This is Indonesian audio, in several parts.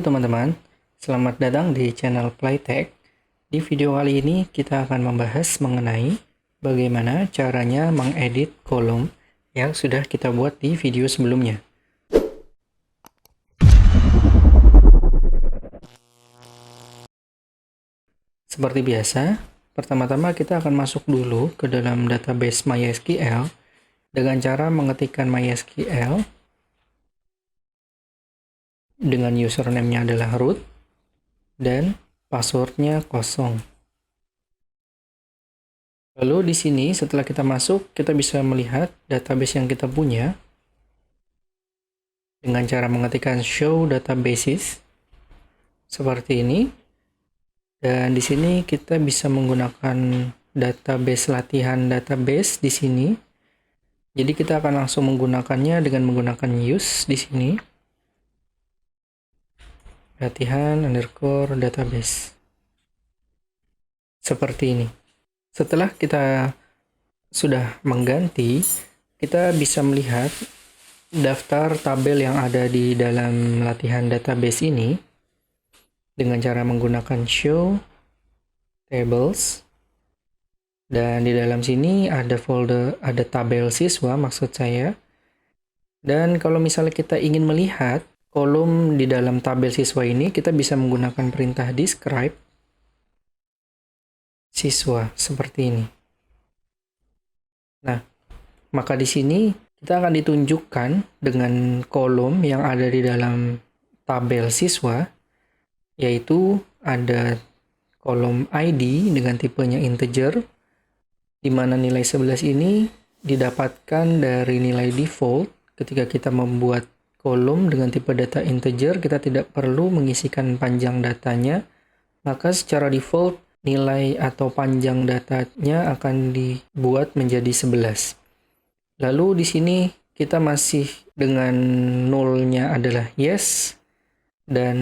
Halo teman-teman, selamat datang di channel Playtech. Di video kali ini kita akan membahas mengenai bagaimana caranya mengedit kolom yang sudah kita buat di video sebelumnya. Seperti biasa, pertama-tama kita akan masuk dulu ke dalam database MySQL dengan cara mengetikkan MySQL dengan username-nya adalah root dan passwordnya kosong. Lalu di sini setelah kita masuk, kita bisa melihat database yang kita punya dengan cara mengetikkan show databases seperti ini. Dan di sini kita bisa menggunakan database latihan database di sini. Jadi kita akan langsung menggunakannya dengan menggunakan use di sini. Latihan underscore database. Seperti ini. Setelah kita sudah mengganti, kita bisa melihat daftar tabel yang ada di dalam latihan database ini dengan cara menggunakan show tables. Dan di dalam sini ada folder, ada tabel siswa maksud saya. Dan kalau misalnya kita ingin melihat kolom di dalam tabel siswa ini, kita bisa menggunakan perintah describe siswa seperti ini. Nah, maka di sini kita akan ditunjukkan dengan kolom yang ada di dalam tabel siswa, yaitu ada kolom ID dengan tipenya integer, di mana nilai 11 ini didapatkan dari nilai default. Ketika kita membuat kolom dengan tipe data integer, kita tidak perlu mengisikan panjang datanya, maka secara default nilai atau panjang datanya akan dibuat menjadi 11. Lalu di sini kita masih dengan nolnya adalah yes, dan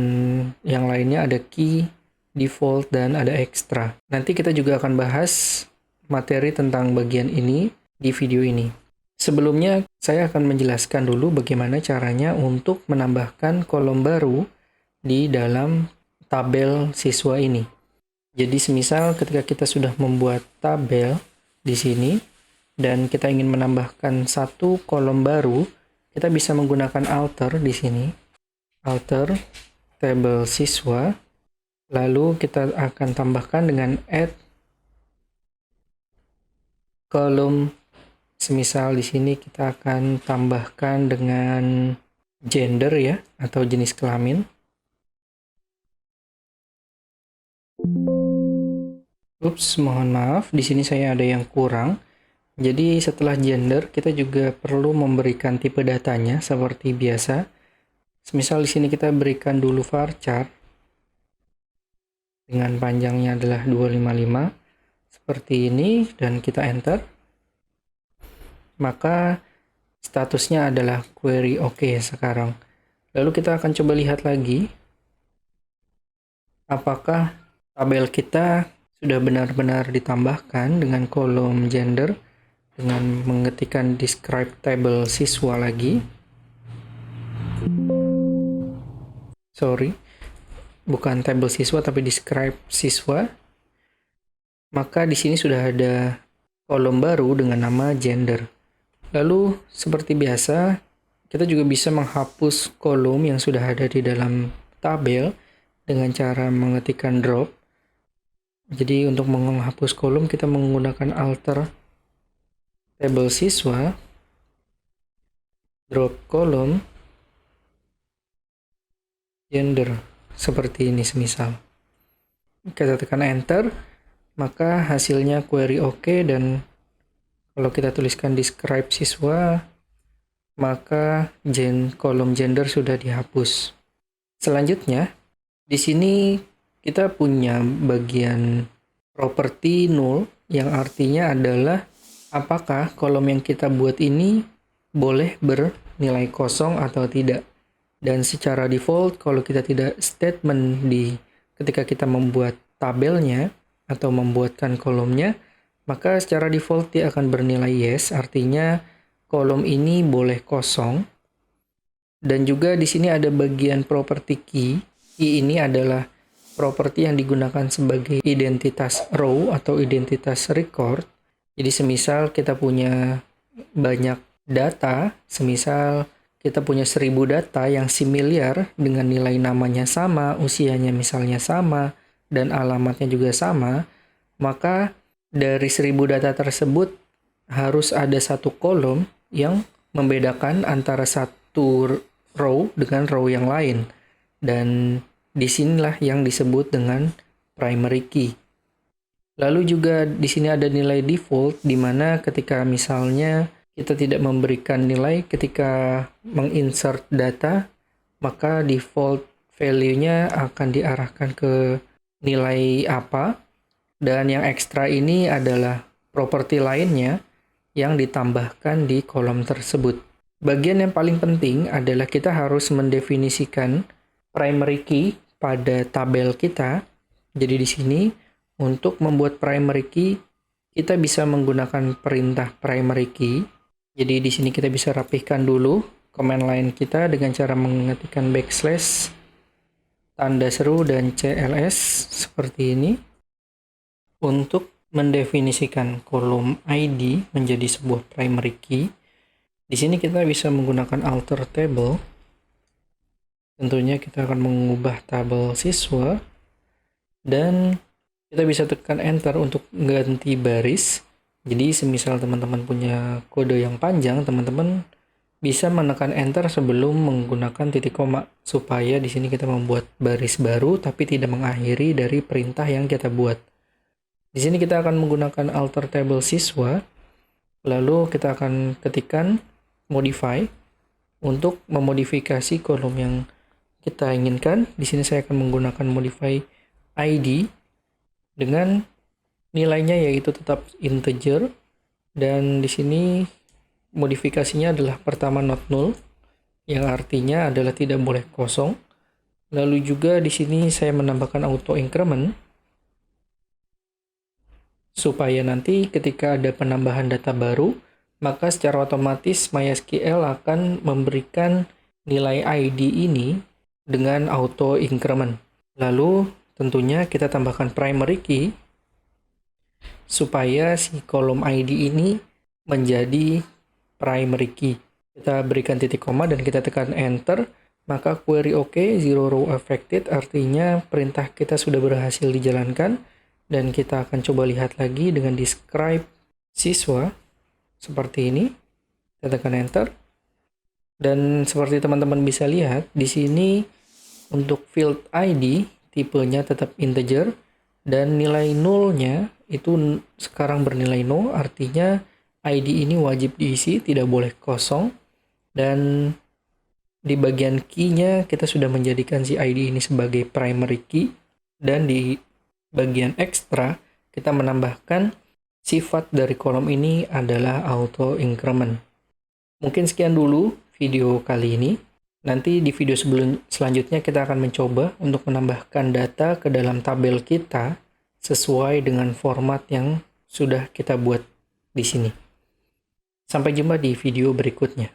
yang lainnya ada key, default, dan ada extra. Nanti kita juga akan bahas materi tentang bagian ini di video ini. Sebelumnya, saya akan menjelaskan dulu bagaimana caranya untuk menambahkan kolom baru di dalam tabel siswa ini. Jadi semisal ketika kita sudah membuat tabel di sini dan kita ingin menambahkan satu kolom baru, kita bisa menggunakan alter di sini. Alter tabel siswa. Lalu kita akan tambahkan dengan add kolom. Semisal di sini kita akan tambahkan dengan gender ya, atau jenis kelamin. Ups, mohon maaf, di sini saya ada yang kurang. Jadi setelah gender, kita juga perlu memberikan tipe datanya seperti biasa. Semisal di sini kita berikan dulu varchar dengan panjangnya adalah 255 seperti ini, dan kita enter. Maka statusnya adalah query OK sekarang. Lalu kita akan coba lihat lagi apakah tabel kita sudah benar-benar ditambahkan dengan kolom gender dengan mengetikkan describe table siswa lagi. Sorry, bukan table siswa tapi describe siswa. Maka di sini sudah ada kolom baru dengan nama gender. Lalu seperti biasa, kita juga bisa menghapus kolom yang sudah ada di dalam tabel dengan cara mengetikkan drop. Jadi untuk menghapus kolom kita menggunakan alter tabel siswa, drop kolom, gender, seperti ini semisal. Kita tekan enter, maka hasilnya query OK, dan kalau kita tuliskan describe siswa, maka kolom gender sudah dihapus. Selanjutnya, di sini kita punya bagian property null, yang artinya adalah apakah kolom yang kita buat ini boleh bernilai kosong atau tidak. Dan secara default, kalau kita tidak statement ketika kita membuat tabelnya atau membuatkan kolomnya, maka secara default dia akan bernilai yes, artinya kolom ini boleh kosong. Dan juga di sini ada bagian property key, key ini adalah properti yang digunakan sebagai identitas row atau identitas record. Jadi semisal kita punya banyak data, semisal kita punya 1000 data yang similar dengan nilai namanya sama, usianya misalnya sama, dan alamatnya juga sama, maka dari 1000 data tersebut harus ada satu kolom yang membedakan antara satu row dengan row yang lain. Dan disinilah yang disebut dengan primary key. Lalu juga di sini ada nilai default, di mana ketika misalnya kita tidak memberikan nilai ketika menginsert data, maka default value-nya akan diarahkan ke nilai apa. Dan yang ekstra ini adalah properti lainnya yang ditambahkan di kolom tersebut. Bagian yang paling penting adalah kita harus mendefinisikan primary key pada tabel kita. Jadi di sini untuk membuat primary key kita bisa menggunakan perintah primary key. Jadi di sini kita bisa rapihkan dulu command line kita dengan cara mengetikkan backslash, tanda seru dan cls seperti ini. Untuk mendefinisikan kolom ID menjadi sebuah primary key, di sini kita bisa menggunakan alter table. Tentunya kita akan mengubah tabel siswa dan kita bisa tekan enter untuk ganti baris. Jadi semisal teman-teman punya kode yang panjang, teman-teman bisa menekan enter sebelum menggunakan titik koma supaya di sini kita membuat baris baru tapi tidak mengakhiri dari perintah yang kita buat. Di sini kita akan menggunakan alter table siswa, lalu kita akan ketikkan modify untuk memodifikasi kolom yang kita inginkan. Di sini saya akan menggunakan modify ID dengan nilainya yaitu tetap integer, dan di sini modifikasinya adalah pertama not null yang artinya adalah tidak boleh kosong. Lalu juga di sini saya menambahkan auto increment supaya nanti ketika ada penambahan data baru, maka secara otomatis MySQL akan memberikan nilai ID ini dengan auto increment. Lalu tentunya kita tambahkan primary key supaya si kolom ID ini menjadi primary key. Kita berikan titik koma dan kita tekan enter, maka query OK, zero row affected, artinya perintah kita sudah berhasil dijalankan. Dan kita akan coba lihat lagi dengan describe siswa seperti ini. Kita tekan enter. Dan seperti teman-teman bisa lihat, di sini untuk field ID tipenya tetap integer dan nilai nullnya itu sekarang bernilai 0, artinya ID ini wajib diisi, tidak boleh kosong. Dan di bagian key-nya kita sudah menjadikan si ID ini sebagai primary key, dan di bagian ekstra kita menambahkan sifat dari kolom ini adalah auto increment. Mungkin sekian dulu video kali ini. Nanti di video selanjutnya kita akan mencoba untuk menambahkan data ke dalam tabel kita sesuai dengan format yang sudah kita buat di sini. Sampai jumpa di video berikutnya.